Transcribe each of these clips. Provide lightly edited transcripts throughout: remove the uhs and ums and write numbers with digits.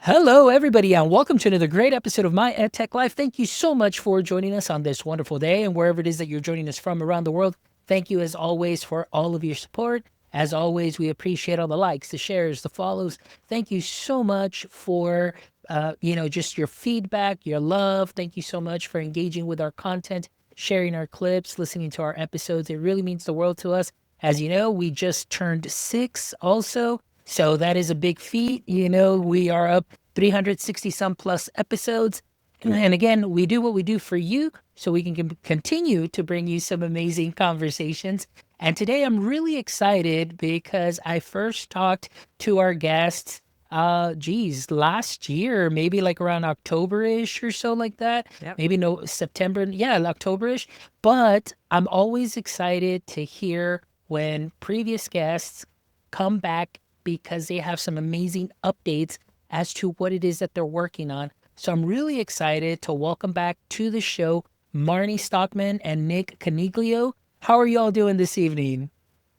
Hello, everybody, and welcome to another great episode of My EdTech Life. Thank you so much for joining us on this wonderful day, and wherever it is that you're joining us from around the world, thank you as always for all of your support. As always, we appreciate all the likes, the shares, the follows. Thank you so much for, just your feedback, your love. Thank you so much for engaging with our content, sharing our clips, listening to our episodes. It really means the world to us. As you know, we just turned 6 also. So that is a big feat. We are up 360 some plus episodes. And again, we do what we do for you so we can continue to bring you some amazing conversations. And today I'm really excited because I first talked to our guests, last year, maybe like around October-ish or so like that. Yep. Maybe no September. Yeah, October-ish. But I'm always excited to hear when previous guests come back because they have some amazing updates as to what it is that they're working on. So I'm really excited to welcome back to the show Marnie Stockman and Nick Coniglio. How are y'all doing this evening?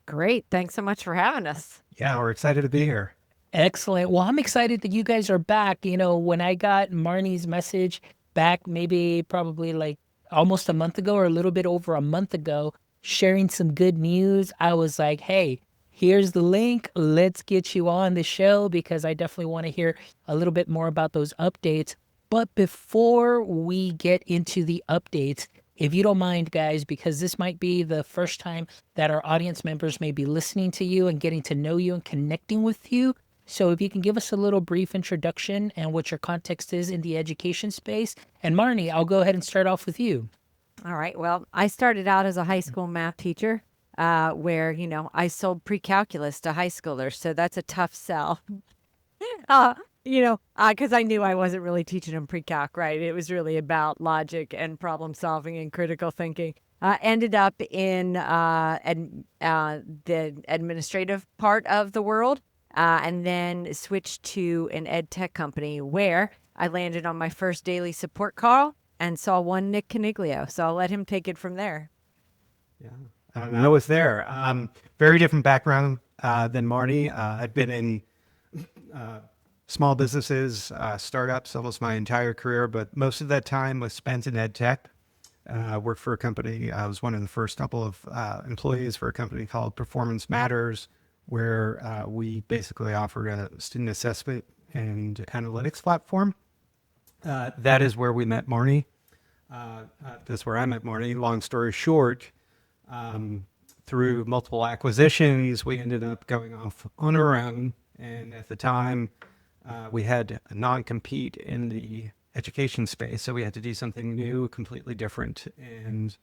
Great. Thanks so much for having us. Yeah, we're excited to be here. Excellent. Well, I'm excited that you guys are back. When I got Marnie's message back, maybe probably like almost a month ago or a little bit over a month ago, sharing some good news, I was like, hey, here's the link. Let's get you on the show because I definitely want to hear a little bit more about those updates. But before we get into the updates, if you don't mind, guys, because this might be the first time that our audience members may be listening to you and getting to know you and connecting with you. So if you can give us a little brief introduction and what your context is in the education space. And Marnie, I'll go ahead and start off with you. All right. Well, I started out as a high school math teacher where, I sold pre-calculus to high schoolers. So that's a tough sell. Because I knew I wasn't really teaching them pre-calc, right? It was really about logic and problem solving and critical thinking. Ended up in the administrative part of the world and then switched to an EdTech company where I landed on my first daily support call and saw one Nick Coniglio. So I'll let him take it from there. Yeah, I was there. Very different background than Marty. I've been in small businesses, startups almost my entire career, but most of that time was spent in ed tech. Worked for a company. I was one of the first couple of employees for a company called Performance Matters, where we basically offered a student assessment and analytics platform. That is where we met Marnie. That's where I met Marnie. Long story short, through multiple acquisitions, we ended up going off on our own. And at the time, we had a non-compete in the education space. So we had to do something new, completely different. And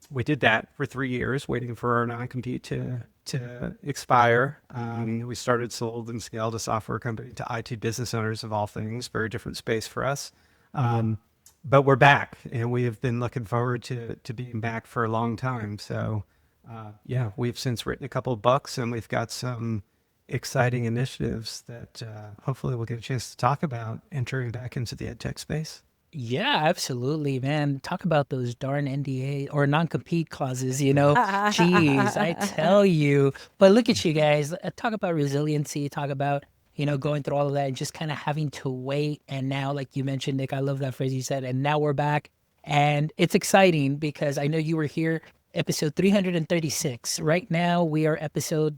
we did that for 3 years, waiting for our non-compete to expire. We started, sold, and scaled a software company to IT business owners of all things. Very different space for us. But we're back, and we have been looking forward to being back for a long time. So, we've since written a couple of books, and we've got some exciting initiatives that hopefully we'll get a chance to talk about entering back into the ed tech space. Yeah, absolutely, man. Talk about those darn NDA or non-compete clauses, Jeez, I tell you. But look at you guys. Talk about resiliency, talk about, going through all of that and just kind of having to wait. And now, like you mentioned, Nick, I love that phrase you said, and now we're back. And it's exciting because I know you were here episode 336. Right now,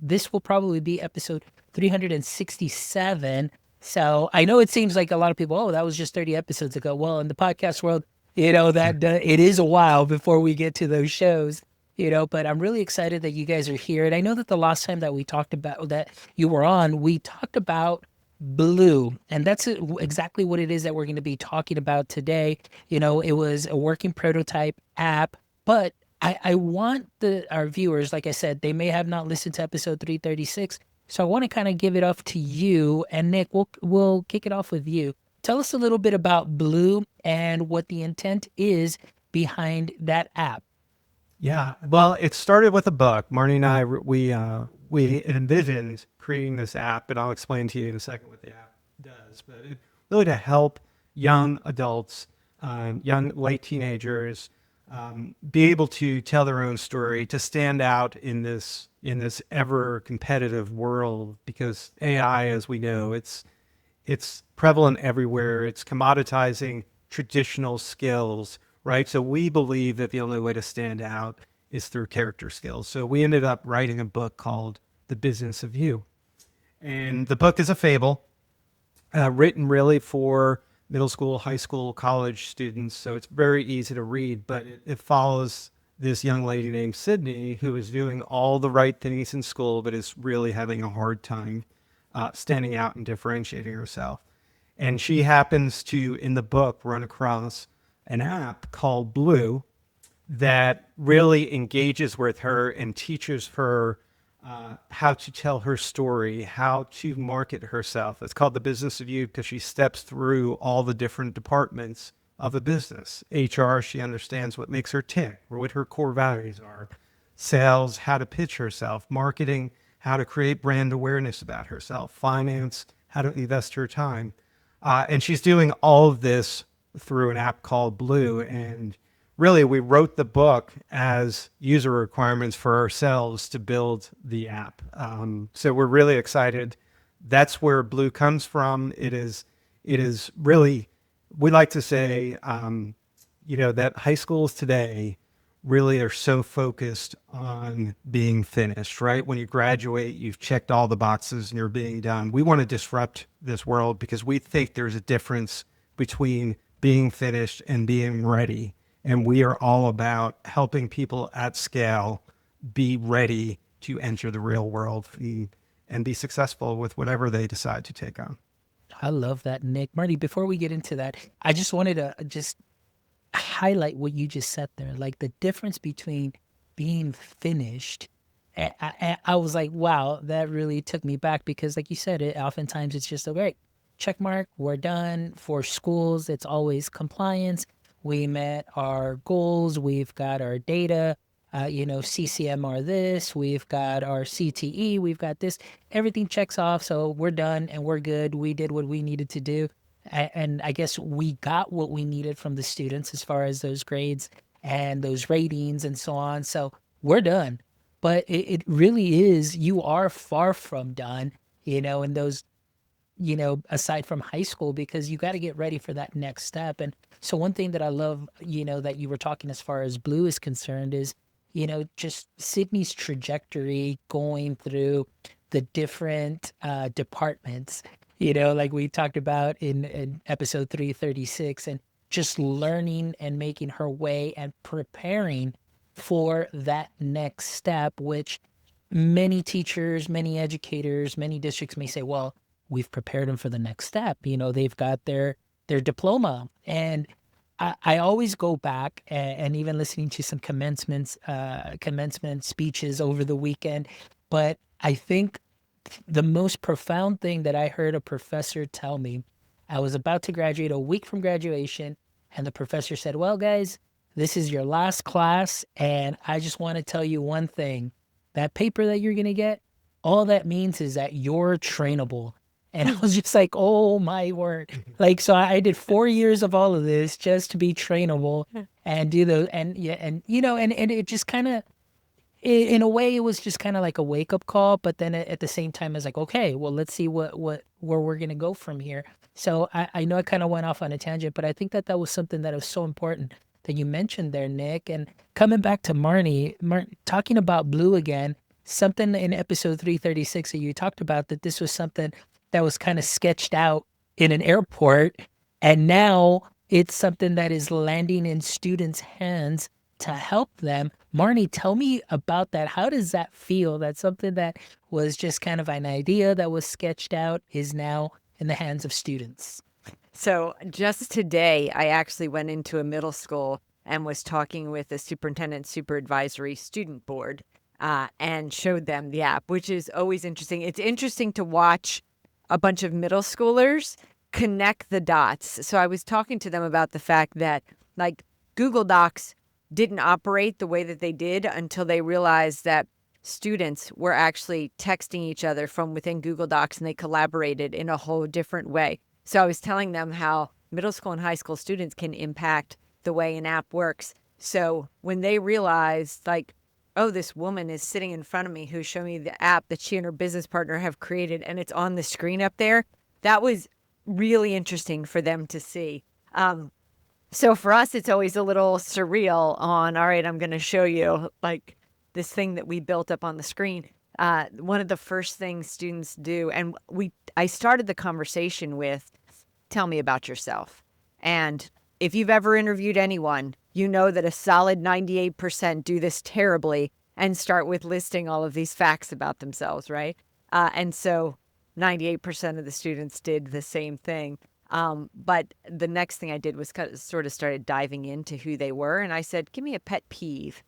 this will probably be episode 367. So I know it seems like a lot of people, oh, that was just 30 episodes ago. Well, in the podcast world, that it is a while before we get to those shows, but I'm really excited that you guys are here. And I know that the last time that we talked about that you were on, we talked about Blue, and that's exactly what it is that we're going to be talking about today. It was a working prototype app, but I want our viewers, like I said, they may have not listened to episode 336. So I want to kind of give it off to you, and Nick, we'll kick it off with you. Tell us a little bit about Blue and what the intent is behind that app. Yeah, well, it started with a book. Marnie and I, we envisioned creating this app, and I'll explain to you in a second what the app does. But it really to help young adults, young late teenagers, be able to tell their own story, to stand out in this ever competitive world, because AI, as we know, it's it's prevalent everywhere. It's commoditizing traditional skills, right? So we believe that the only way to stand out is through character skills. So we ended up writing a book called The Business of You. And the book is a fable, written really for middle school, high school, college students. So it's very easy to read, but it follows this young lady named Sydney who is doing all the right things in school, but is really having a hard time standing out and differentiating herself. And she happens to, in the book, run across an app called Blue that really engages with her and teaches her how to tell her story, how to market herself. It's called The Business of You because she steps through all the different departments of a business. HR, she understands what makes her tick or what her core values are. Sales, how to pitch herself. Marketing, how to create brand awareness about herself. Finance, how to invest her time. And she's doing all of this through an app called Blue. And really, we wrote the book as user requirements for ourselves to build the app. So we're really excited. That's where Blue comes from. It is really, we like to say, that high schools today really are so focused on being finished, right? When you graduate, you've checked all the boxes and you're being done. We want to disrupt this world because we think there's a difference between being finished and being ready. And we are all about helping people at scale be ready to enter the real world and be successful with whatever they decide to take on. I love that, Nick. Marty, before we get into that, I just wanted to just highlight what you just said there, like the difference between being finished. I was like, wow, that really took me back because like you said, oftentimes it's just a great check mark, we're done. For schools, it's always compliance. We met our goals. We've got our data, CCMR this. We've got our CTE. We've got this. Everything checks off. So we're done and we're good. We did what we needed to do. And I guess we got what we needed from the students as far as those grades and those ratings and so on. So we're done. But it really is, you are far from done, in those, aside from high school, because you got to get ready for that next step. And so one thing that I love, that you were talking as far as Blue is concerned is, just Sydney's trajectory going through the different departments, like we talked about in episode 336, and just learning and making her way and preparing for that next step, which many teachers, many educators, many districts may say, well, we've prepared them for the next step. They've got their diploma. And I always go back and even listening to some commencement speeches over the weekend. But I think the most profound thing that I heard a professor tell me, I was about to graduate a week from graduation, and the professor said, well, guys, this is your last class, and I just want to tell you one thing. That paper that you're going to get, all that means is that you're trainable. And I was just like, oh my word. Like, so I did 4 years of all of this just to be trainable and do those. And yeah, and it just kind of, in a way, it was just kind of like a wake up call. But then at the same time, it's like, okay, well, let's see where we're going to go from here. So I know I kind of went off on a tangent, but I think that was something that was so important that you mentioned there, Nick. And coming back to Marnie, talking about Blue again, something in episode 336 that you talked about, that this was something that was kind of sketched out in an airport, and now it's something that is landing in students' hands to help them. Marnie, tell me about that. How does that feel? That something that was just kind of an idea that was sketched out is now in the hands of students. So just today, I actually went into a middle school and was talking with the superintendent supervisory student board and showed them the app, which is always interesting. It's interesting to watch a bunch of middle schoolers connect the dots. So I was talking to them about the fact that like Google Docs didn't operate the way that they did until they realized that students were actually texting each other from within Google Docs, and they collaborated in a whole different way. So I was telling them how middle school and high school students can impact the way an app works. So when they realized like, oh, this woman is sitting in front of me who's showing me the app that she and her business partner have created, and it's on the screen up there, that was really interesting for them to see. So for us, it's always a little surreal on, all right, I'm going to show you like this thing that we built up on the screen. One of the first things students do, and I started the conversation with, tell me about yourself. And if you've ever interviewed anyone, you know that a solid 98% do this terribly and start with listing all of these facts about themselves, right? And so 98% of the students did the same thing. But the next thing I did was sort of started diving into who they were. And I said, give me a pet peeve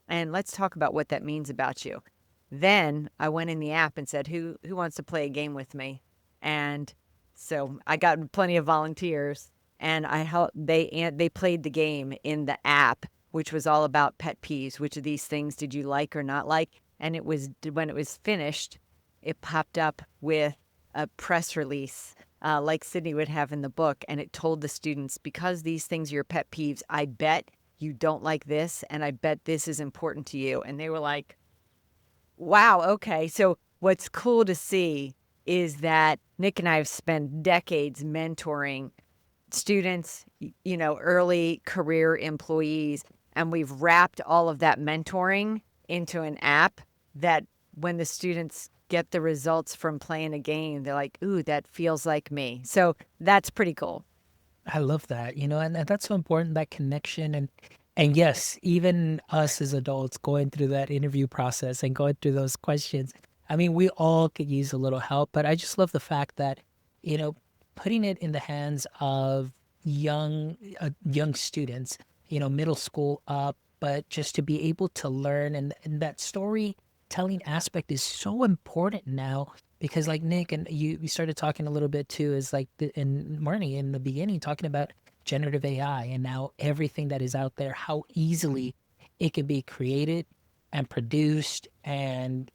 and let's talk about what that means about you. Then I went in the app and said, who wants to play a game with me? And so I got plenty of volunteers, and I helped. They played the game in the app, which was all about pet peeves. Which of these things did you like or not like? And it was, when it was finished, it popped up with a press release, like Sydney would have in the book, and it told the students, because these things are your pet peeves, I bet you don't like this, and I bet this is important to you. And they were like, wow, okay. So what's cool to see is that Nick and I have spent decades mentoring students, early career employees, and we've wrapped all of that mentoring into an app that when the students get the results from playing a game, they're like, ooh, that feels like me. So that's pretty cool. I love that, and that's so important, that connection. And yes, even us as adults going through that interview process and going through those questions, I mean, we all could use a little help, but I just love the fact that, putting it in the hands of young students, middle school up, but just to be able to learn, and that storytelling aspect is so important now. Because like Nick and you, we started talking a little bit too, is like and Marnie in the beginning talking about generative AI and now everything that is out there, how easily it can be created and produced, and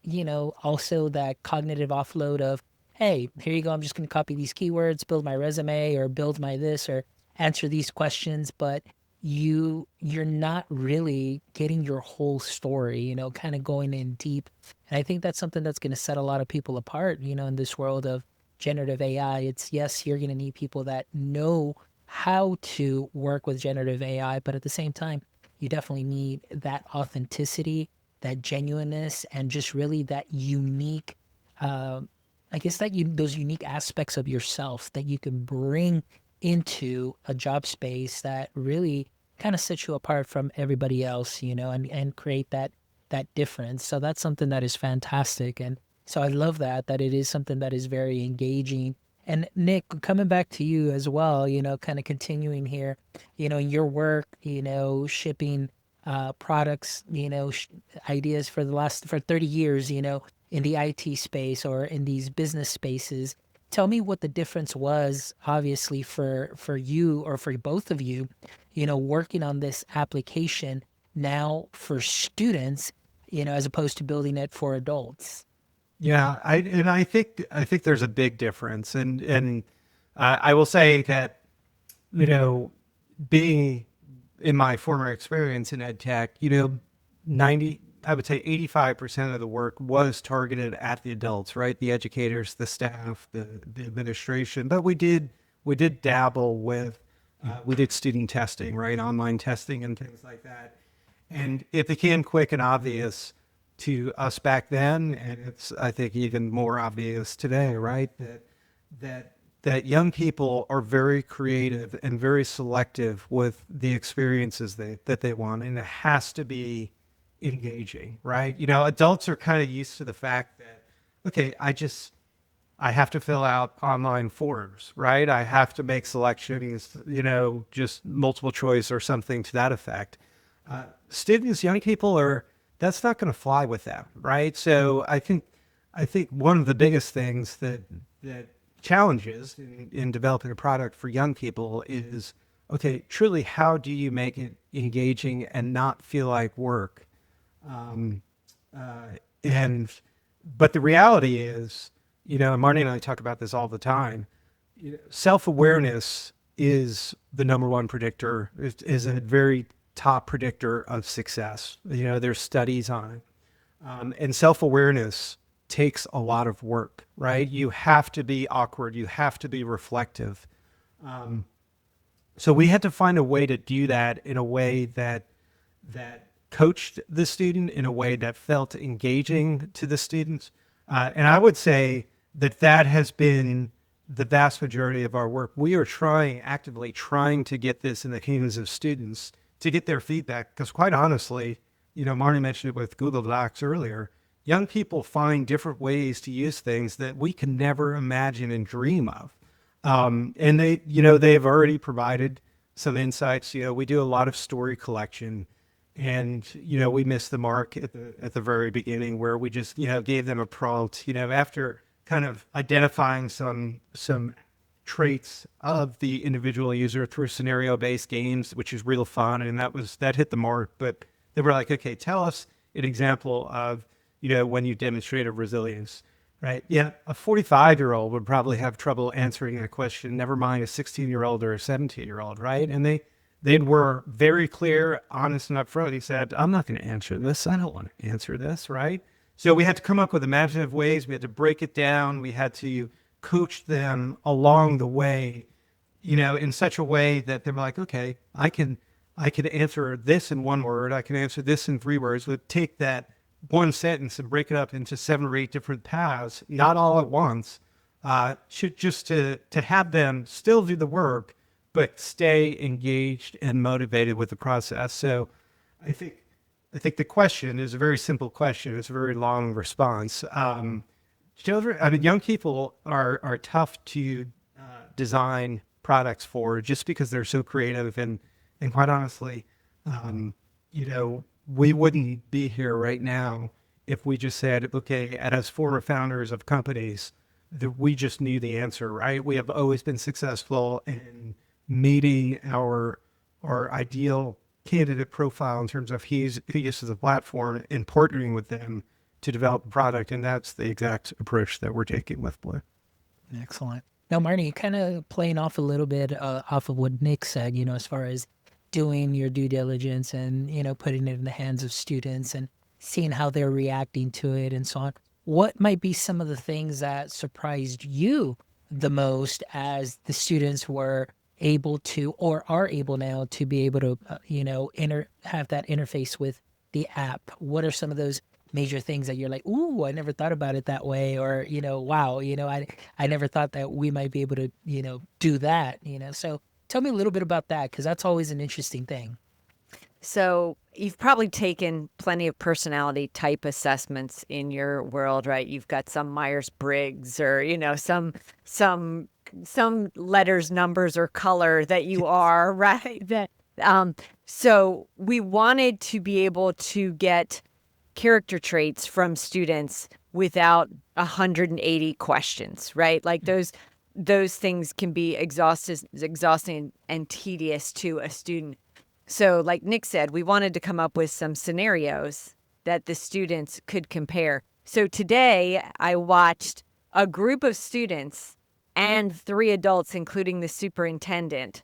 also that cognitive offload of, hey, here you go, I'm just going to copy these keywords, build my resume, or build my this, or answer these questions, but you're not really getting your whole story, kind of going in deep. And I think that's something that's going to set a lot of people apart, in this world of generative AI. It's, yes, you're going to need people that know how to work with generative AI, but at the same time, you definitely need that authenticity, that genuineness, and just really that unique, I guess that those unique aspects of yourself that you can bring into a job space that really kind of sets you apart from everybody else, and create that difference. So that's something that is fantastic. And so I love that it is something that is very engaging. And Nick, coming back to you as well, kind of continuing here, in your work, shipping products, ideas for 30 years, in the IT space or in these business spaces. Tell me what the difference was, obviously, for you or for both of you, working on this application now for students, as opposed to building it for adults. Yeah, I think there's a big difference, and I will say that, being in my former experience in EdTech, 85% of the work was targeted at the adults, right? The educators, the staff, the administration. But we did dabble with, we did student testing, right? Online testing and things like that. And it became quick and obvious to us back then, and it's, I think, even more obvious today, right? That young people are very creative and very selective with the experiences that they want, and it has to be engaging, right? Adults are kind of used to the fact that, okay, I have to fill out online forms, right? I have to make selections, just multiple choice or something to that effect. Students, young people that's not going to fly with them, right? So I think one of the biggest things that challenges in developing a product for young people is, okay, truly, how do you make it engaging and not feel like work? But the reality is, and Marnie and I talk about this all the time, self-awareness is the number one predictor, is a very top predictor of success. There's studies on it. And self-awareness takes a lot of work, right? You have to be awkward. You have to be reflective. So we had to find a way to do that in a way that coached the student, in a way that felt engaging to the students. And I would say that has been the vast majority of our work. We are actively trying to get this in the hands of students to get their feedback. Because quite honestly, Marnie mentioned it with Google Docs earlier, young people find different ways to use things that we can never imagine and dream of. And they've already provided some insights. We do a lot of story collection, and, we missed the mark at the very beginning where we just, gave them a prompt, after kind of identifying some traits of the individual user through scenario-based games, which is real fun. And that hit the mark, but they were like, okay, tell us an example of, when you demonstrated resilience. Right. Yeah. A 45-year-old would probably have trouble answering a question, never mind a 16-year-old or a 17-year-old. Right. And they were very clear, honest, and upfront. He said, I'm not going to answer this. I don't want to answer this. Right. So we had to come up with imaginative ways. We had to break it down. We had to coach them along the way, in such a way that they were like, okay, I can answer this in one word. I can answer this in 3 words. We'd take that one sentence and break it up into 7 or 8 different paths, not all at once, to have them still do the work, but stay engaged and motivated with the process. So I think the question is a very simple question. It's a very long response. Young people are tough to design products for, just because they're so creative, and quite honestly, we wouldn't be here right now if we just said, okay, as former founders of companies, that we just knew the answer, right? We have always been successful in meeting our ideal candidate profile in terms of who uses the platform and partnering with them to develop a product. And that's the exact approach that we're taking with Blue. Excellent. Now, Marnie, kind of playing off a little bit off of what Nick said, as far as doing your due diligence and, putting it in the hands of students and seeing how they're reacting to it and so on. What might be some of the things that surprised you the most as the students were able to, or are able now to be able to, have that interface with the app? What are some of those major things that you're like, ooh, I never thought about it that way, or, wow, I never thought that we might be able to, do that, so tell me a little bit about that, because that's always an interesting thing. So you've probably taken plenty of personality type assessments in your world, right? You've got some Myers-Briggs, or, some letters, numbers, or color that you are, right? So we wanted to be able to get character traits from students without 180 questions, right? Like those things can be exhausting and tedious to a student. So like Nick said, we wanted to come up with some scenarios that the students could compare. So today I watched a group of students and 3 adults, including the superintendent,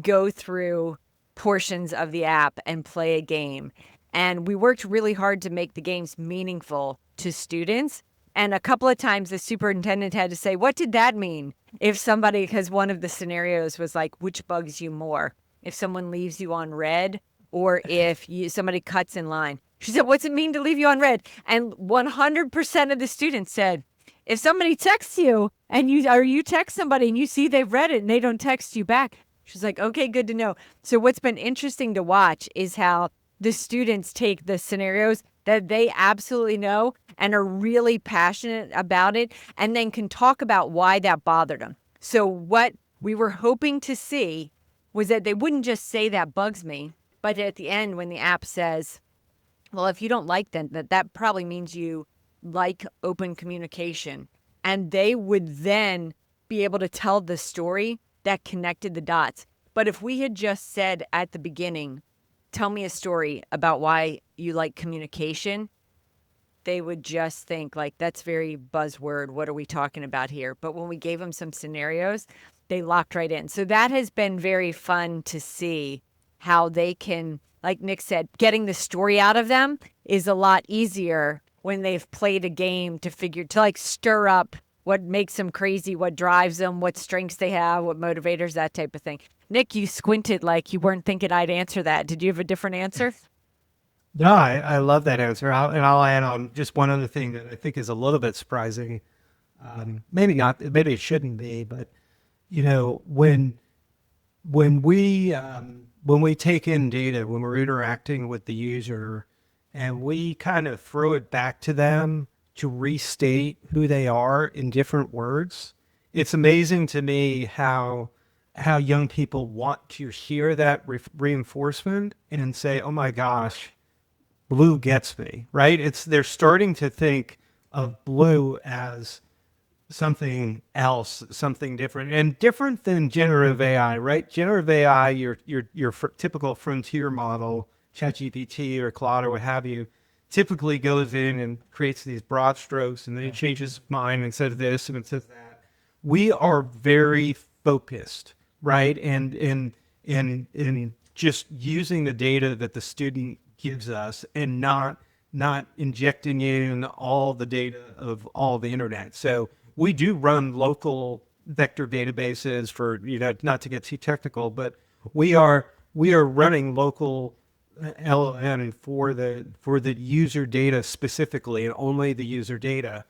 go through portions of the app and play a game. And we worked really hard to make the games meaningful to students. And a couple of times the superintendent had to say, what did that mean? Because one of the scenarios was like, which bugs you more? If someone leaves you on red, or if somebody cuts in line. She said, what's it mean to leave you on red? And 100% of the students said, if somebody texts you and you text somebody and you see they've read it and they don't text you back. She's like, okay, good to know. So what's been interesting to watch is how the students take the scenarios that they absolutely know and are really passionate about it, and then can talk about why that bothered them. So what we were hoping to see was that they wouldn't just say that bugs me, but at the end when the app says, well, if you don't like that probably means you like open communication. And they would then be able to tell the story that connected the dots. But if we had just said at the beginning, tell me a story about why you like communication, they would just think like, that's very buzzword. What are we talking about here? But when we gave them some scenarios, they locked right in. So that has been very fun to see how they can, like Nick said, getting the story out of them is a lot easier when they've played a game to like stir up what makes them crazy, what drives them, what strengths they have, what motivators, that type of thing. Nick, you squinted like you weren't thinking I'd answer that. Did you have a different answer? No, I love that answer. I'll add on just one other thing that I think is a little bit surprising. Maybe not, maybe it shouldn't be, but you know, when we take in data, when we're interacting with the user, and we kind of throw it back to them to restate who they are in different words, it's amazing to me how young people want to hear that reinforcement and say, "Oh my gosh, blue gets me," right? They're starting to think of blue as something else, something different, and different than generative AI, right? Generative AI, your typical frontier model, ChatGPT or Claude or what have you, typically goes in and creates these broad strokes, and then it changes its mind and says this and it says that. We are very focused, right? And in just using the data that the student gives us and not injecting in all the data of all the internet. So we do run local vector databases for, not to get too technical, but we are running local LLM for the user data specifically, and only the user data.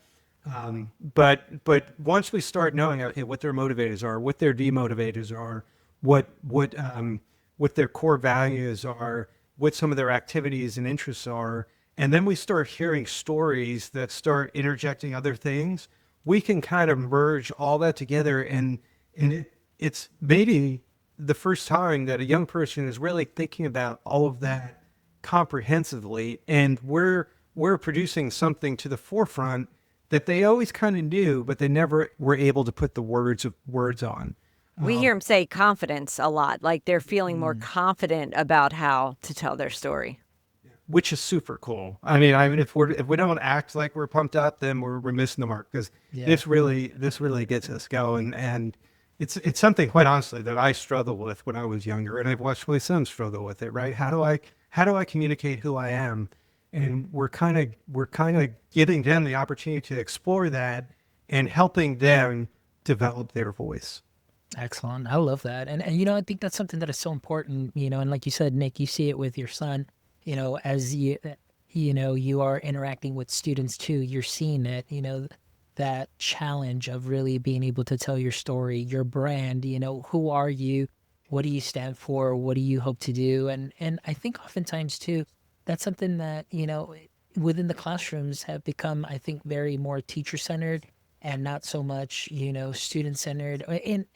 But once we start knowing, okay, what their motivators are, what their demotivators are, what their core values are, what some of their activities and interests are, and then we start hearing stories that start interjecting other things, we can kind of merge all that together, and it's maybe the first time that a young person is really thinking about all of that comprehensively, and we're producing something to the forefront that they always kind of knew, but they never were able to put the words on. We hear them say confidence a lot, like they're feeling more confident about how to tell their story. Which is super cool. I mean, if we don't act like we're pumped up, then we're missing the mark, because this really gets us going, and it's something, quite honestly, that I struggled with when I was younger, and I've watched my son struggle with it. Right? How do I communicate who I am? And we're kind of giving them the opportunity to explore that and helping them develop their voice. Excellent. I love that. And I think that's something that is so important, and like you said, Nick, you see it with your son, as you are interacting with students too, you're seeing it, that challenge of really being able to tell your story, your brand, who are you? What do you stand for? What do you hope to do? And I think oftentimes too, that's something that, within the classrooms have become, I think, very more teacher centered and not so much, student centered.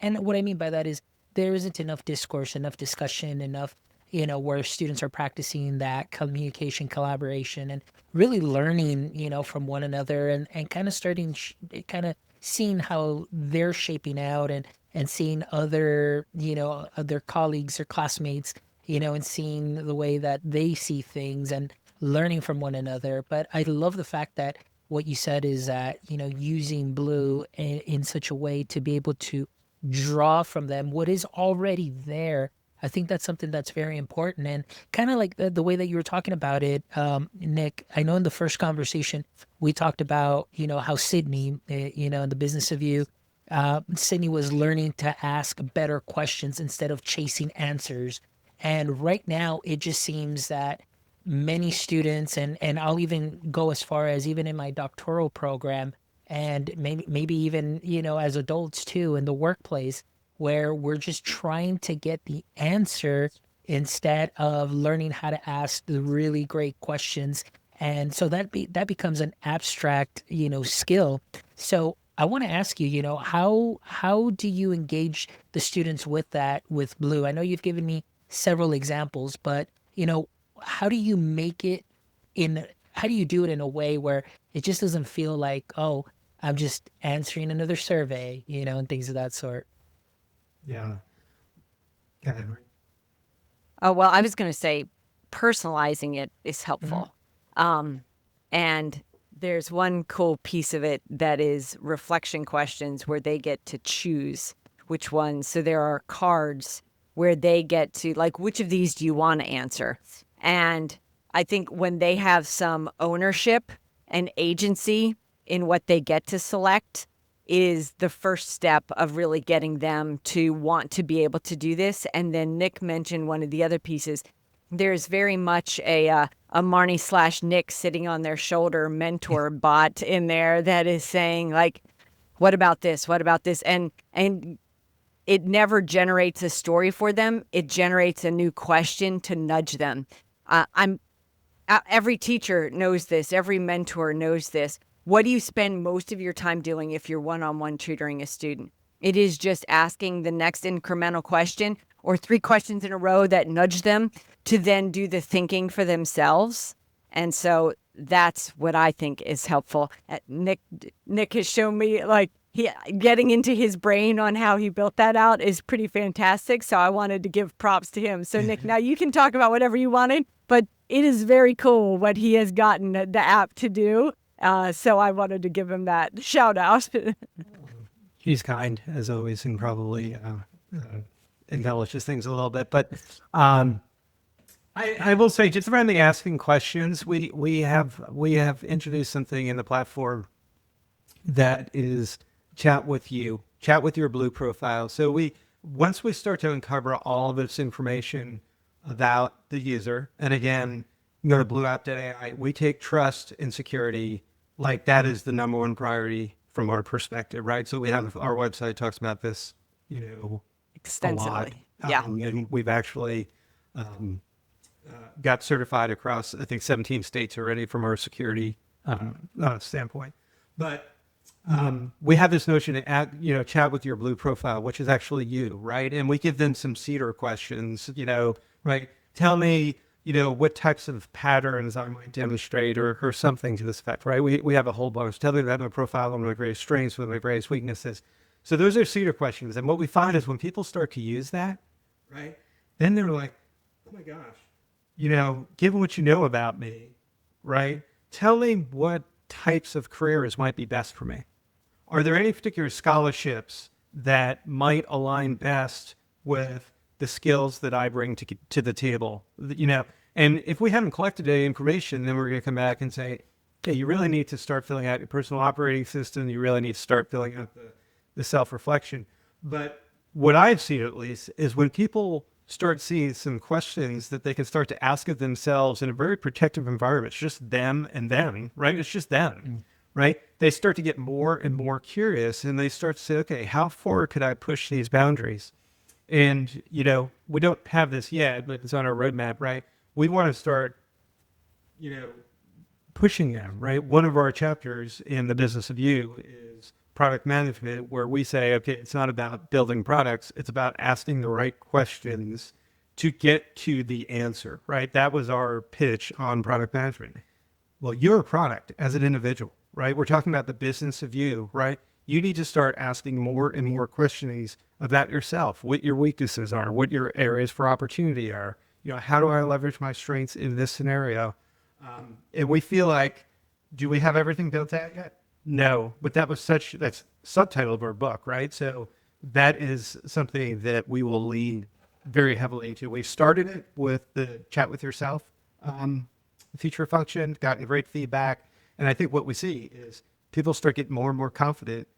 And what I mean by that is there isn't enough discourse, enough discussion, enough, where students are practicing that communication, collaboration, and really learning, from one another, and kind of starting, kind of seeing how they're shaping out, and seeing other, other colleagues or classmates, and seeing the way that they see things and learning from one another. But I love the fact that what you said is that, using blue in such a way to be able to draw from them what is already there. I think that's something that's very important. And kind of like the way that you were talking about it, Nick, I know in the first conversation, we talked about, how Sydney, in the business of you, Sydney was learning to ask better questions instead of chasing answers. And right now, it just seems that many students, and I'll even go as far as even in my doctoral program, and maybe even, as adults too, in the workplace, where we're just trying to get the answer instead of learning how to ask the really great questions. And so that becomes an abstract, skill. So I want to ask you, how do you engage the students with that, with Blue? I know you've given me several examples, but, how do you how do you do it in a way where it just doesn't feel like, oh, I'm just answering another survey, and things of that sort? Yeah. Go ahead. Oh, well, I was going to say personalizing it is helpful. And there's one cool piece of it that is reflection questions where they get to choose which ones. So there are cards where they get to, like, which of these do you want to answer? And I think when they have some ownership an agency in what they get to select is the first step of really getting them to want to be able to do this. And then Nick mentioned one of the other pieces. There's very much a Marnie/Nick sitting on their shoulder mentor bot in there that is saying, like, what about this? What about this? And it never generates a story for them. It generates a new question to nudge them. Every teacher knows this. Every mentor knows this. What do you spend most of your time doing if you're one-on-one tutoring a student? It is just asking the next incremental question or 3 questions in a row that nudge them to then do the thinking for themselves. And so that's what I think is helpful. Nick has shown me, like, getting into his brain on how he built that out is pretty fantastic. So I wanted to give props to him. So Nick, now you can talk about whatever you wanted, but it is very cool what he has gotten the app to do. So I wanted to give him that shout out. He's kind, as always, and probably embellishes things a little bit. But I will say, just around the asking questions, we have introduced something in the platform that is chat with your Blue profile. So once we start to uncover all of this information about the user, and again, you go to blueapp.ai, we take trust and security, like that is the number one priority from our perspective, right? So we have, our website talks about this, Extensively. a lot. And we've actually got certified across, I think, 17 states already from our security standpoint. But we have this notion to chat with your Blue profile, which is actually you, right? And we give them some seeder questions, right? Tell me, what types of patterns I might demonstrate or something to this effect, right? We have a whole bunch. Tell me about my profile, what are my greatest strengths, what are my greatest weaknesses. So those are seeder questions. And what we find is when people start to use that, right, then they're like, oh my gosh, given what you know about me, right, tell me what types of careers might be best for me. Are there any particular scholarships that might align best with the skills that I bring to the table? And if we haven't collected any information, then we're going to come back and say, hey, you really need to start filling out your personal operating system. You really need to start filling out the self-reflection. But what I've seen, at least, is when people start seeing some questions that they can start to ask of themselves in a very protective environment, it's just them and them, right? It's just them, right? They start to get more and more curious, and they start to say, okay, how far could I push these boundaries? And, we don't have this yet, but it's on our roadmap, right? We want to start, pushing them, right? One of our chapters in the Business of You is product management, where we say, okay, it's not about building products. It's about asking the right questions to get to the answer, right? That was our pitch on product management. Well, you're a product as an individual, right? We're talking about the business of you, right? You need to start asking more and more questions about yourself, what your weaknesses are, what your areas for opportunity are. How do I leverage my strengths in this scenario? And we feel like, do we have everything built out yet? No, but that's subtitle of our book, right? So that is something that we will lean very heavily into. We started it with the chat with yourself feature function, gotten great feedback. And I think what we see is people start getting more and more confident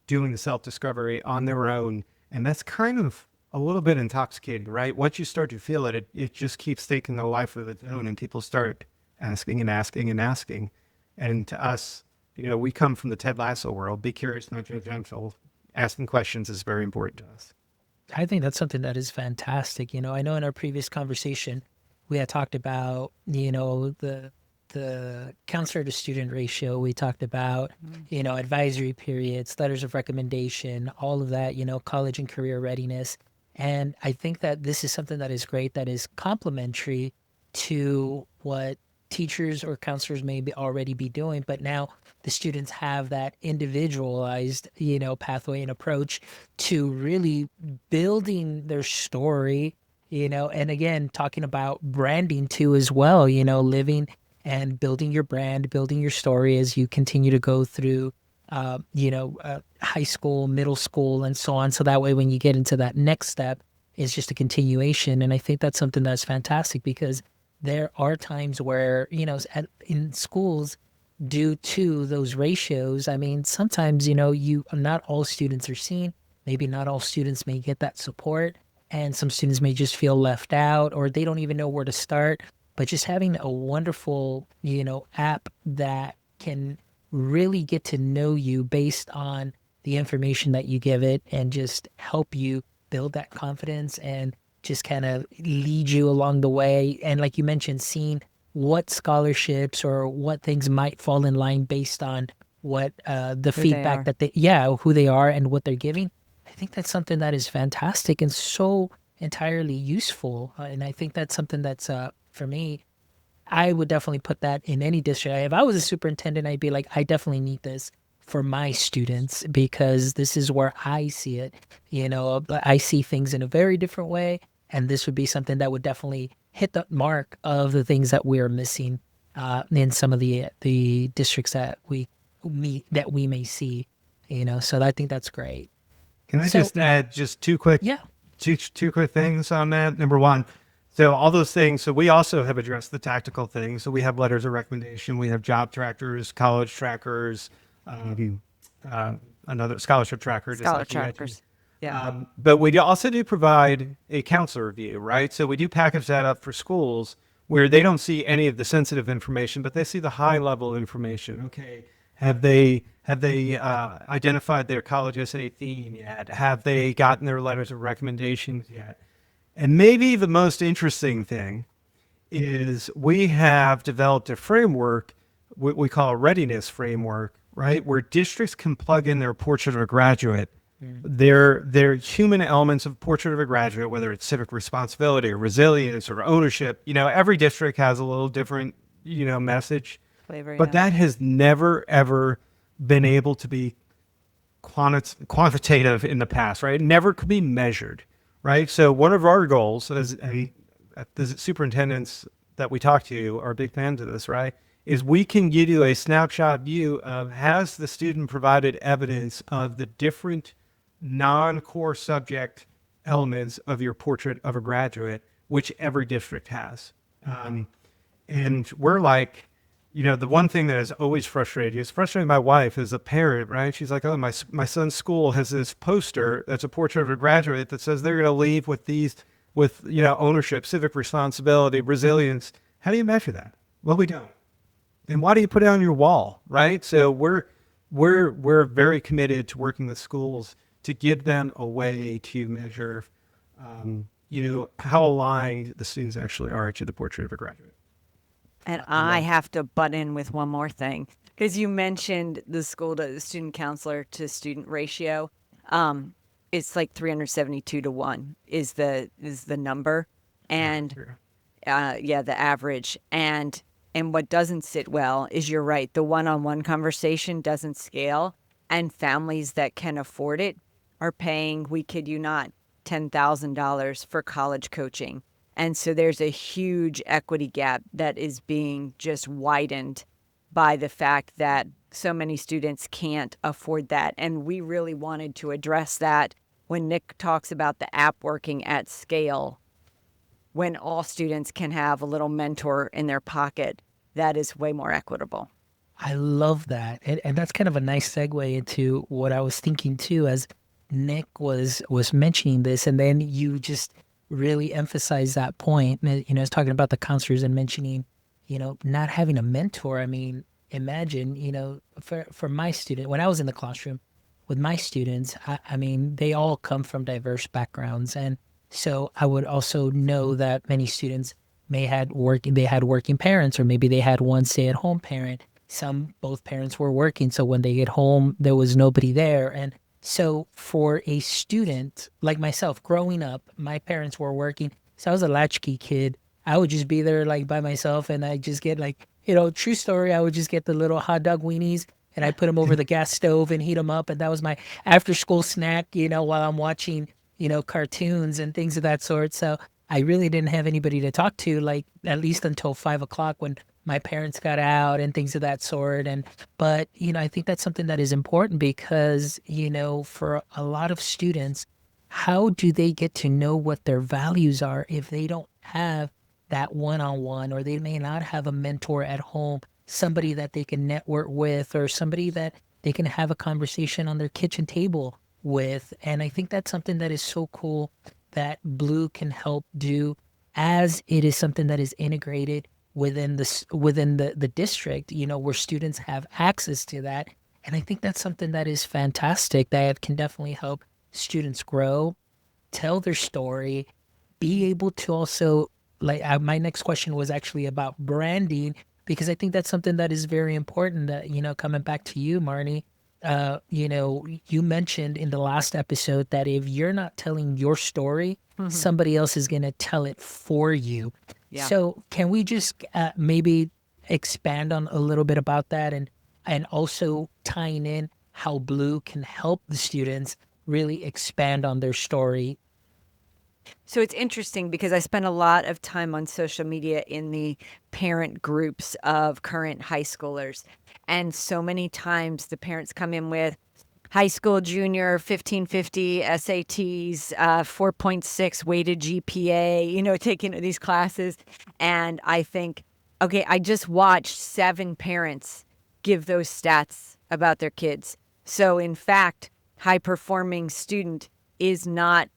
doing the self-discovery on their own. And that's kind of a little bit intoxicating, right? Once you start to feel it, it just keeps taking a life of its own, and people start asking and asking and asking. And to us, we come from the Ted Lasso world. Be curious, not judgmental. Asking questions is very important to us. I think that's something that is fantastic. I know in our previous conversation, we had talked about, the counselor to student ratio. We talked about, advisory periods, letters of recommendation, all of that, college and career readiness. And I think that this is something that is great, that is complementary to what teachers or counselors may already be doing, but now the students have that individualized, pathway and approach to really building their story, and again, talking about branding too as well, living and building your brand, building your story as you continue to go through, high school, middle school, and so on. So that way, when you get into that next step, it's just a continuation. And I think that's something that's fantastic, because there are times where, in schools, due to those ratios, I mean, sometimes, not all students are seen. Maybe not all students may get that support, and some students may just feel left out or they don't even know where to start. But just having a wonderful, app that can really get to know you based on the information that you give it and just help you build that confidence and just kind of lead you along the way. And like you mentioned, seeing what scholarships or what things might fall in line based on what the Who they feedback are. that who they are and what they're giving. I think that's something that is fantastic and so entirely useful. And I think that's something that's for me, I would definitely put that in any district. If I was a superintendent, I'd be like, I definitely need this for my students because this is where I see it. I see things in a very different way, and this would be something that would definitely hit the mark of the things that we're missing in some of the districts that we may see. So I think that's great. Can I So just add just two quick yeah, two quick things on that? Number one, so all those things. So we also have addressed the tactical things. So we have letters of recommendation. We have job trackers, college trackers, another scholarship tracker. Just Scholar like you mentioned. trackers. Yeah. But we also do provide a counselor review, right? So we do package that up for schools where they don't see any of the sensitive information, but they see the high level information. Okay, have they identified their college SA theme yet? Have they gotten their letters of recommendations yet? And maybe the most interesting thing is we have developed a framework, what we call a readiness framework, right? Where districts can plug in their portrait of a graduate, their human elements of portrait of a graduate, whether it's civic responsibility or resilience or ownership. Every district has a little different, message, Flavor. but that has never, ever been able to be quantitative in the past, right? It never could be measured, right? So one of our goals as the superintendents that we talk to are big fans of this, right? Is we can give you a snapshot view of has the student provided evidence of the different non-core subject elements of your portrait of a graduate, which every district has. And we're like, the one thing that has always frustrated you, it's frustrating my wife as a parent, right? She's like, oh, my son's school has this poster that's a portrait of a graduate that says they're going to leave with ownership, civic responsibility, resilience. How do you measure that? Well, we don't. And why do you put it on your wall, right? So we're very committed to working with schools to give them a way to measure, how aligned the students actually are to the portrait of a graduate. And I have to butt in with one more thing because you mentioned the student counselor to student ratio. It's like 372 to 1 is the number, and the average. And what doesn't sit well is you're right. The one-on-one conversation doesn't scale, and families that can afford it are paying, we kid you not, $10,000 for college coaching. And so there's a huge equity gap that is being just widened by the fact that so many students can't afford that. And we really wanted to address that when Nick talks about the app working at scale, when all students can have a little mentor in their pocket. That is way more equitable. I love that. And that's kind of a nice segue into what I was thinking too, as Nick was mentioning this, and then you just really emphasize that point. I was talking about the counselors and mentioning, not having a mentor. I mean, imagine, for my student, when I was in the classroom with my students, I mean, they all come from diverse backgrounds. And so I would also know that many students they had working parents, or maybe they had one stay-at-home parent. Both parents were working. So when they get home, there was nobody there. And so for a student like myself, growing up, my parents were working. So I was a latchkey kid. I would just be there like by myself, and I just get true story. I would just get the little hot dog weenies and I put them over the gas stove and heat them up. And that was my after school snack, while I'm watching, cartoons and things of that sort. So I really didn't have anybody to talk to, like at least until 5 o'clock when my parents got out and things of that sort. But I think that's something that is important because, for a lot of students, how do they get to know what their values are if they don't have that one-on-one, or they may not have a mentor at home somebody that they can network with, or somebody that they can have a conversation on their kitchen table with. And I think that's something that is so cool that Blue can help do, as it is something that is integrated within the district, where students have access to that. And I think that's something that is fantastic, that can definitely help students grow, tell their story, be able to also, like, my next question was actually about branding, because I think that's something that is very important. That, coming back to you, Marnie, you mentioned in the last episode that if you're not telling your story, somebody else is going to tell it for you. Yeah. So can we just maybe expand on a little bit about that, and also tying in how Blue can help the students really expand on their story? So it's interesting because I spend a lot of time on social media in the parent groups of current high schoolers. And so many times the parents come in with high school junior 1550 SATs, 4.6 weighted GPA, taking these classes. And I think, okay, I just watched 7 parents give those stats about their kids. So in fact, high performing student does not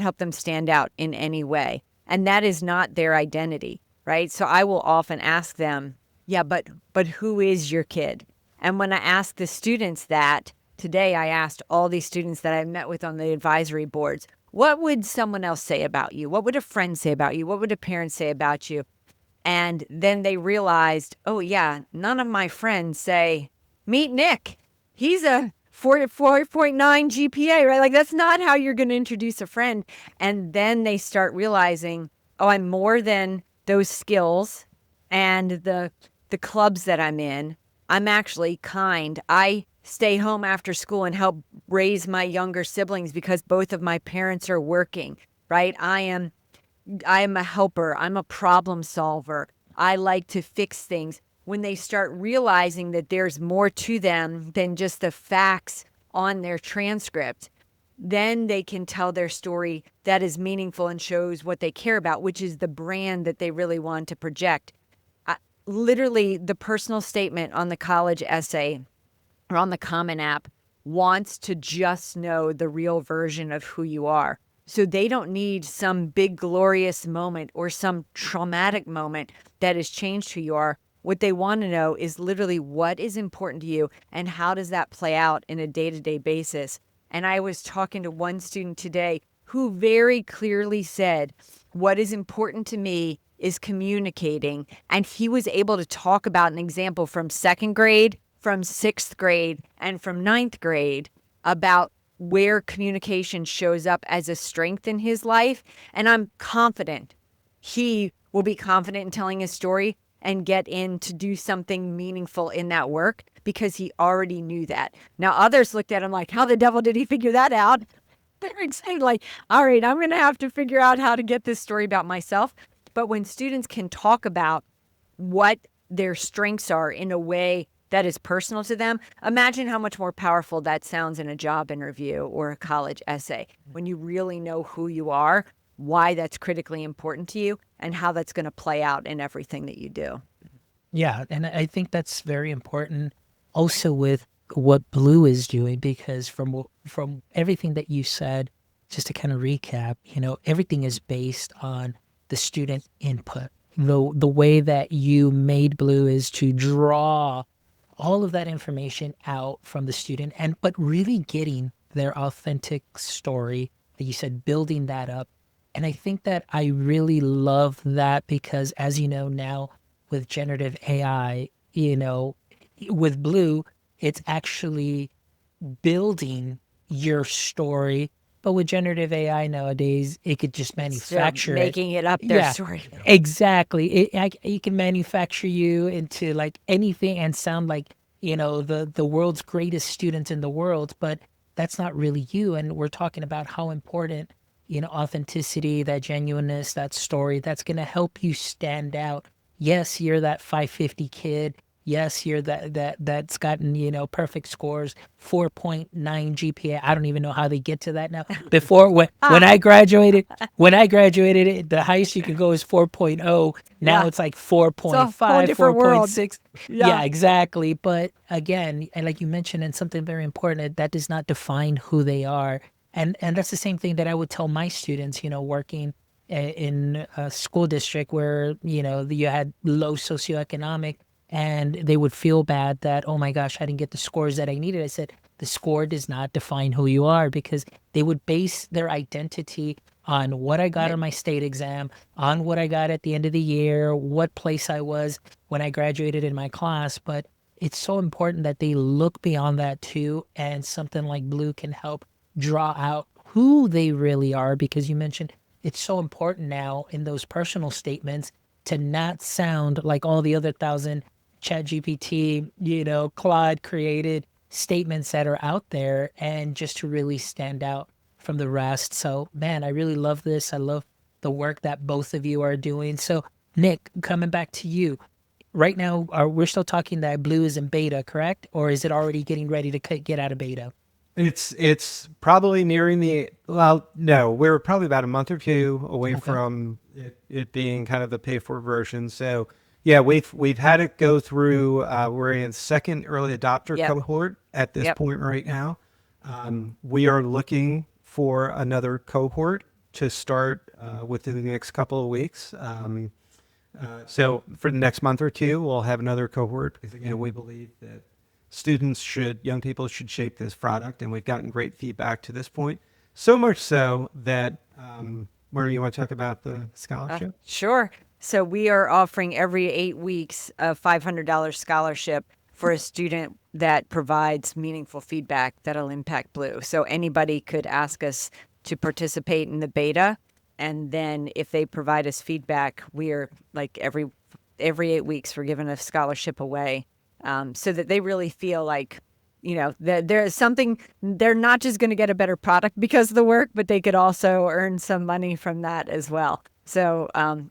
help them stand out in any way. And that is not their identity, right? So I will often ask them, yeah, but who is your kid? And when I ask the students that, today I asked all these students that I met with on the advisory boards, what would someone else say about you? What would a friend say about you? What would a parent say about you? And then they realized, oh yeah, none of my friends say, meet Nick. He's a 4.9 GPA, right? Like, that's not how you're going to introduce a friend. And then they start realizing, oh, I'm more than those skills and the clubs that I'm in. I'm actually kind. I stay home after school and help raise my younger siblings because both of my parents are working, right? I am a helper. I'm a problem solver. I like to fix things. When they start realizing that there's more to them than just the facts on their transcript, then they can tell their story that is meaningful and shows what they care about, which is the brand that they really want to project. Literally, the personal statement on the college essay or on the Common App wants to just know the real version of who you are. So they don't need some big glorious moment or some traumatic moment that has changed who you are. What they want to know is literally what is important to you and how does that play out in a day-to-day basis. And I was talking to one student today who very clearly said, what is important to me is communicating. And he was able to talk about an example from 2nd grade, from 6th grade, and from 9th grade about where communication shows up as a strength in his life. And I'm confident he will be confident in telling his story and get in to do something meaningful in that work because he already knew that. Now, others looked at him like, how the devil did he figure that out? They're excited, like, all right, I'm going to have to figure out how to get this story about myself. But when students can talk about what their strengths are in a way that is personal to them, imagine how much more powerful that sounds in a job interview or a college essay when you really know who you are, why that's critically important to you, and how that's going to play out in everything that you do. Yeah, and I think that's very important also with what Blue is doing, because from everything that you said, just to kind of recap, everything is based on the student input. The way that you made Blue is to draw all of that information out from the student, but really getting their authentic story, that you said, building that up. And I think that I really love that because, as you know, now with generative AI, with Blue, it's actually building your story. But with generative AI nowadays, it could just manufacture making it up their Yeah, story. exactly. It can manufacture you into like anything and sound like, the world's greatest student in the world, but that's not really you. And we're talking about how important, authenticity, that genuineness, that story, that's going to help you stand out. Yes, you're that 550 kid. yes here that's gotten, perfect scores, 4.9 GPA. I don't even know how they get to that now. Before, when I graduated, the highest you can go is 4.0. Now Yeah. it's like It's a 4.5, whole different world. 4.6. Yeah. Yeah, exactly. But again, and like you mentioned, and something very important, that does not define who they are. And that's the same thing that I would tell my students, working in a school district where, you had low socioeconomic, and they would feel bad that, oh my gosh, I didn't get the scores that I needed. I said, the score does not define who you are, because they would base their identity on what I got Right. on my state exam, on what I got at the end of the year, what place I was when I graduated in my class. But it's so important that they look beyond that too. And something like Blue can help draw out who they really are, because you mentioned it's so important now in those personal statements to not sound like all the other thousand ChatGPT, Claude created statements that are out there, and just to really stand out from the rest. So, man, I really love this. I love the work that both of you are doing. So, Nick, coming back to you. Right now, we're still talking that Blue is in beta, correct? Or is it already getting ready to get out of beta? It's probably nearing the, well, no, we're probably about a month or two away Okay. from it being kind of the pay for version. So yeah, we've had it go through. We're in second early adopter Yep. cohort at this Yep. point right now. We are looking for another cohort to start within the next couple of weeks. So for the next month or two, we'll have another cohort, because again, we believe that young people should shape this product, and we've gotten great feedback to this point. So much so that, Maria, you want to talk about the scholarship? Sure. So we are offering every 8 weeks a $500 scholarship for a student that provides meaningful feedback that'll impact Blue. So anybody could ask us to participate in the beta, and then if they provide us feedback, we're like every 8 weeks we're giving a scholarship away, so that they really feel like, that there is something. They're not just going to get a better product because of the work, but they could also earn some money from that as well. So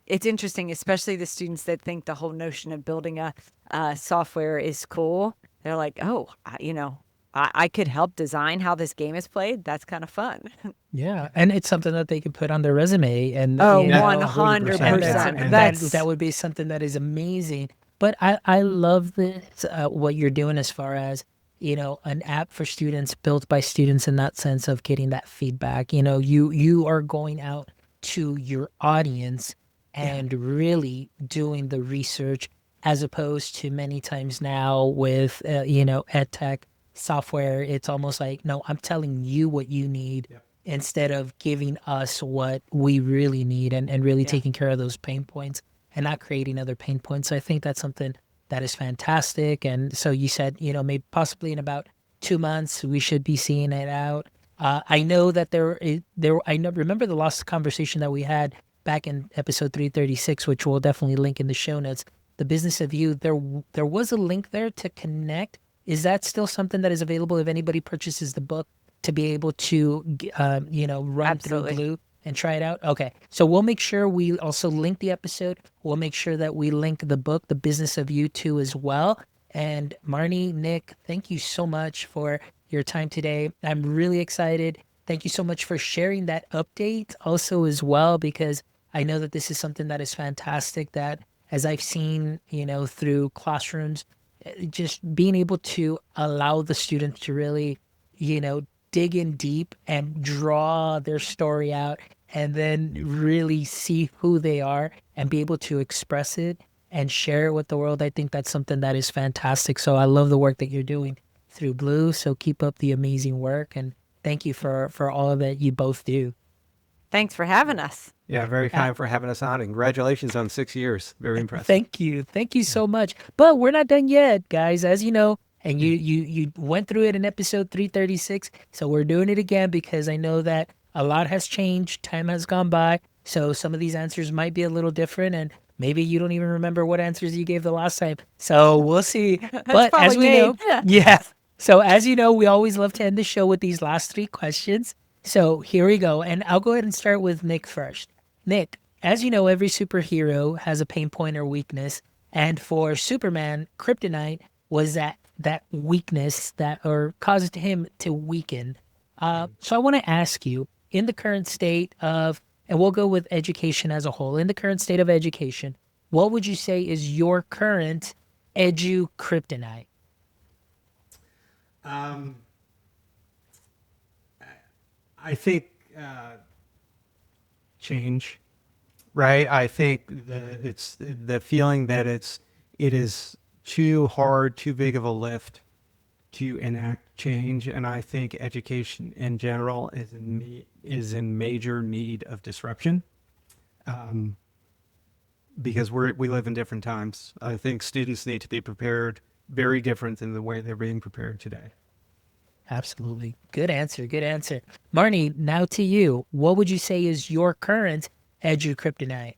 it's interesting, especially the students that think the whole notion of building a software is cool. They're like, oh, I could help design how this game is played. That's kind of fun. Yeah, and it's something that they could put on their resume, and Oh, you know, 100%. and That's that would be something that is amazing. But I love this, what you're doing as far as, an app for students, built by students, in that sense of getting that feedback. You are going out to your audience and really doing the research, as opposed to many times now with EdTech software. It's almost like, no, I'm telling you what you need, instead of giving us what we really need, and really taking care of those pain points and not creating other pain points. So I think that's something that is fantastic. And so you said, maybe possibly in about 2 months, we should be seeing it out. I know that remember the last conversation that we had back in episode 336, which we'll definitely link in the show notes. The Business of You, there was a link there to connect. Is that still something that is available if anybody purchases the book, to be able to, run Absolutely. through Blue and try it out? Okay. So we'll make sure we also link the episode. We'll make sure that we link the book, The Business of You, too, as well. And Marnie, Nick, thank you so much for your time today. I'm really excited. Thank you so much for sharing that update also as well, because I know that this is something that is fantastic, that as I've seen, through classrooms, just being able to allow the students to really, dig in deep and draw their story out, and then really see who they are and be able to express it and share it with the world. I think that's something that is fantastic. So I love the work that you're doing through Blue. So keep up the amazing work, and thank you for all that you both do. Thanks for having us. Yeah, very kind for having us on, and congratulations on 6 years. Very impressive. Thank you so much. But we're not done yet, guys, as you know. And you went through it in episode 336. So we're doing it again, because I know that a lot has changed. Time has gone by. So some of these answers might be a little different, and maybe you don't even remember what answers you gave the last time. So we'll see. But as probably we me. know, yeah. So as you know, we always love to end the show with these last 3 questions. So here we go. And I'll go ahead and start with Nick first. Nick, as you know, every superhero has a pain point or weakness. And for Superman, kryptonite was that weakness that or caused him to weaken. So I want to ask you, in the current state of, and we'll go with education as a whole, in the current state of education, what would you say is your current edu kryptonite? Um, I think change, right? I think it's the feeling that it is too hard, too big of a lift to enact change, and I think education in general is in major need of disruption. Um, because we live in different times. I think students need to be prepared very different than the way they're being prepared today. Absolutely. Good answer. Good answer. Marnie, now to you. What would you say is your current edu kryptonite?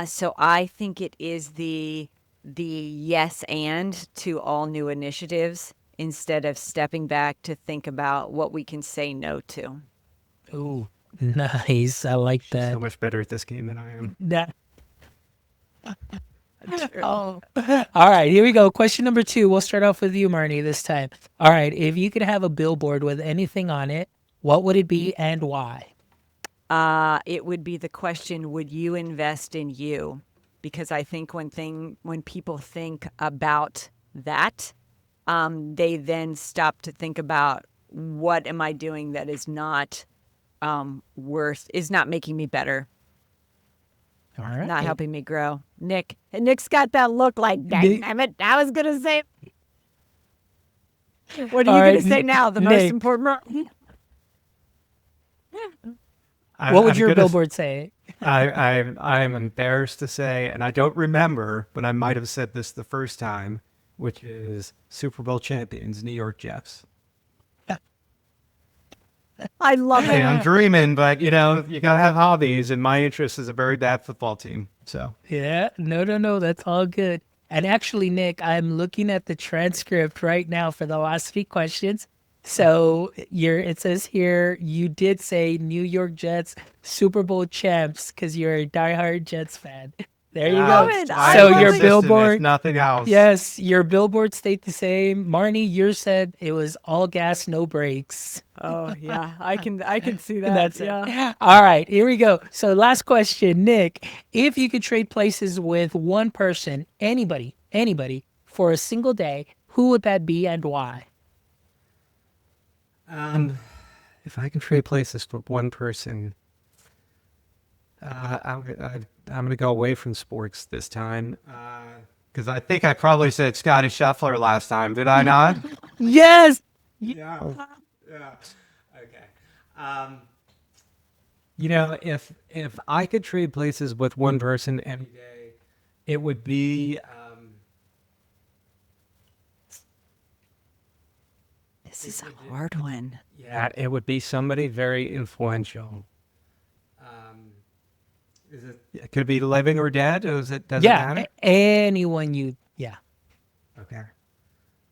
So I think it is the yes and to all new initiatives instead of stepping back to think about what we can say no to. Ooh, nice. I like She's that. so much better at this game than I am. That. Oh. All right, here we go. Question number 2. We'll start off with you, Marnie, this time. All right, if you could have a billboard with anything on it, what would it be and why? It would be the question, would you invest in you? Because I think when people think about that, they then stop to think about what am I doing that is not is not making me better, All right. not helping me grow. Nick's got that look like, dang it, I was gonna say. What are All you right, gonna say now? The most Nick. important. What would I'm your gonna- billboard say? I'm embarrassed to say, and I don't remember, but I might have said this the first time, which is Super Bowl champions, New York Jets. I love Hey, it. I'm dreaming, but you gotta have hobbies, and my interest is a very bad football team. So Yeah, no, that's all good. And actually, Nick, I'm looking at the transcript right now for the last 3 questions. So it says here you did say New York Jets Super Bowl champs because you're a diehard Jets fan. There you love go. it. So love your it. billboard, nothing else. yes, your billboard stayed the same. Marnie, yours said it was all gas, no brakes. Oh yeah, I can see that. That's yeah. it. All right, here we go. So last question, Nick, if you could trade places with one person, anybody, for a single day, who would that be and why? If I can trade places with one person, I'm gonna go away from sports this time because I think I probably said Scotty Scheffler last time. Did I not? Yes. Yeah. Okay. If I could trade places with one person any day, it would be. This is a hard one. Yeah, it would be somebody very influential. It could be living or dead? Does it matter? Anyone you, yeah. Okay.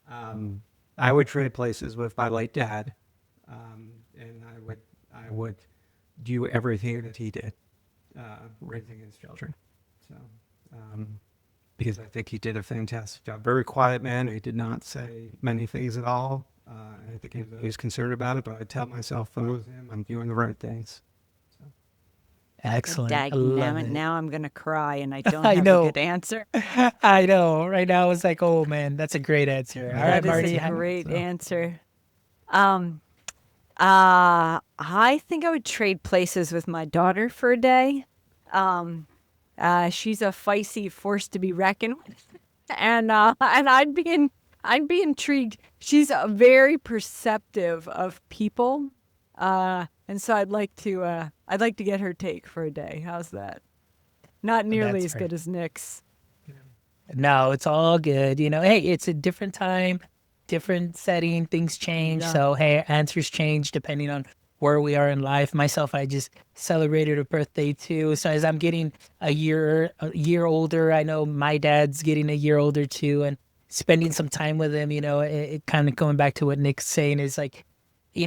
I would trade places with my late dad, and I would do everything that he did, raising his children. So, because I think he did a fantastic job. Very quiet man. He did not say many things at all. I think he was concerned about it, but I tell myself, if I was him, I'm doing the right things. Excellent. I love Dagnammit, it. now I'm gonna cry and I don't I have know. a good answer. I know. Right now, it's like, oh man, that's a great answer. All right, That is Marty. a great answer. I think I would trade places with my daughter for a day. She's a feisty force to be reckoned with, and I'd be intrigued. She's very perceptive of people, and so I'd like to get her take for a day. How's that? Not nearly That's as fair. good as Nick's. No, it's all good. Hey, it's a different time, different setting, things change. Yeah. So, hey, answers change depending on where we are in life. Myself, I just celebrated a birthday too. So as I'm getting a year older, I know my dad's getting a year older too, and spending some time with him, it kind of going back to what Nick's saying is like,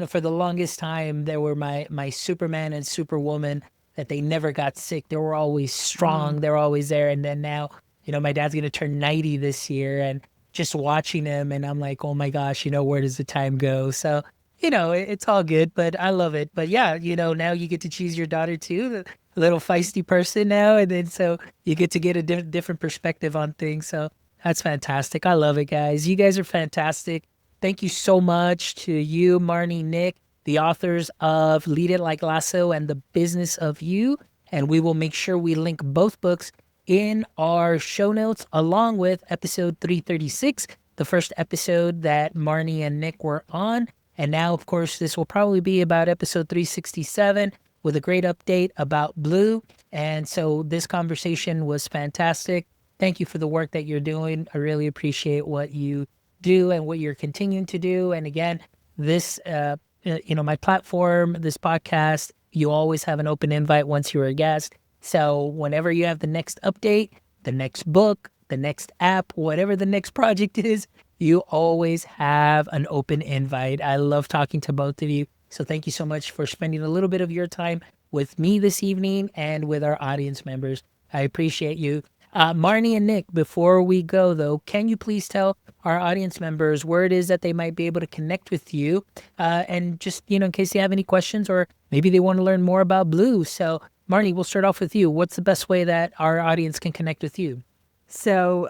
for the longest time, they were my Superman and Superwoman that they never got sick. They were always strong. They were always there. And then now, my dad's going to turn 90 this year, and just watching him, and I'm like, oh my gosh, where does the time go? So, it's all good, but I love it. But yeah, now you get to choose your daughter too, a little feisty person now. And then so you get to get a different perspective on things. So that's fantastic. I love it, guys. You guys are fantastic. Thank you so much to you, Marnie, Nick, the authors of Lead It Like Lasso and The Business of You. And we will make sure we link both books in our show notes, along with episode 336, the first episode that Marnie and Nick were on. And now, of course, this will probably be about episode 367 with a great update about Blue. And so this conversation was fantastic. Thank you for the work that you're doing. I really appreciate what you do and what you're continuing to do. And again, this, my platform, this podcast, you always have an open invite once you're a guest. So whenever you have the next update, the next book, the next app, whatever the next project is, you always have an open invite. I love talking to both of you. So thank you so much for spending a little bit of your time with me this evening and with our audience members. I appreciate you. Marnie and Nick, before we go, though, can you please tell our audience members where it is that they might be able to connect with you? And just, in case they have any questions or maybe they want to learn more about Blue. So, Marnie, we'll start off with you. What's the best way that our audience can connect with you? So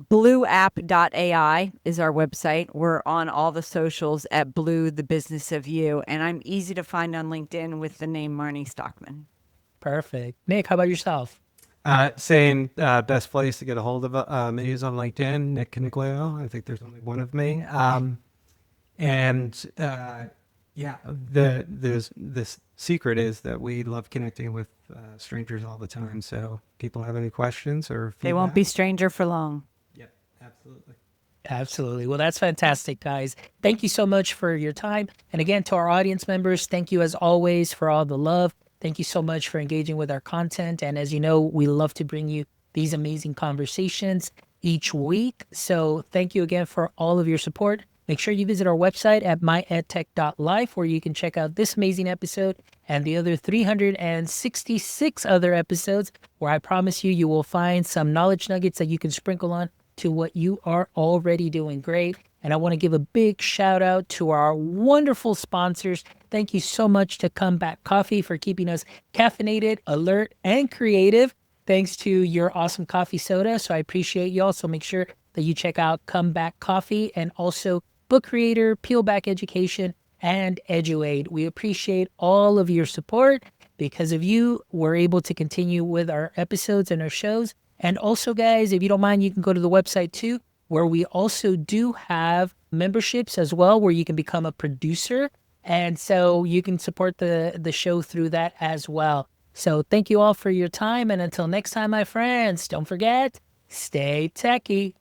blueapp.ai is our website. We're on all the socials at Blue, the Business of You. And I'm easy to find on LinkedIn with the name Marnie Stockman. Perfect. Nick, how about yourself? Same best place to get a hold of me is on LinkedIn, Nick Coniglio. I think there's only one of me. This secret is that we love connecting with strangers all the time. So people have any questions or feedback? They won't be stranger for long. Yeah, absolutely. Absolutely. Well, that's fantastic, guys. Thank you so much for your time. And again, to our audience members, thank you as always for all the love. Thank you so much for engaging with our content. And as you know, we love to bring you these amazing conversations each week. So thank you again for all of your support. Make sure you visit our website at myedtech.life, where you can check out this amazing episode and the other 366 other episodes, where I promise you will find some knowledge nuggets that you can sprinkle on to what you are already doing great. And I want to give a big shout out to our wonderful sponsors. Thank you so much to Comeback Coffee for keeping us caffeinated, alert, and creative. Thanks to your awesome coffee soda. So I appreciate you all. So make sure that you check out Comeback Coffee, and also Book Creator, Peelback Education, and EduAid. We appreciate all of your support. Because of you, we're able to continue with our episodes and our shows. And also, guys, if you don't mind, you can go to the website too, where we also do have memberships as well, where you can become a producer. And so you can support the show through that as well. So thank you all for your time. And until next time, my friends, don't forget, stay techie.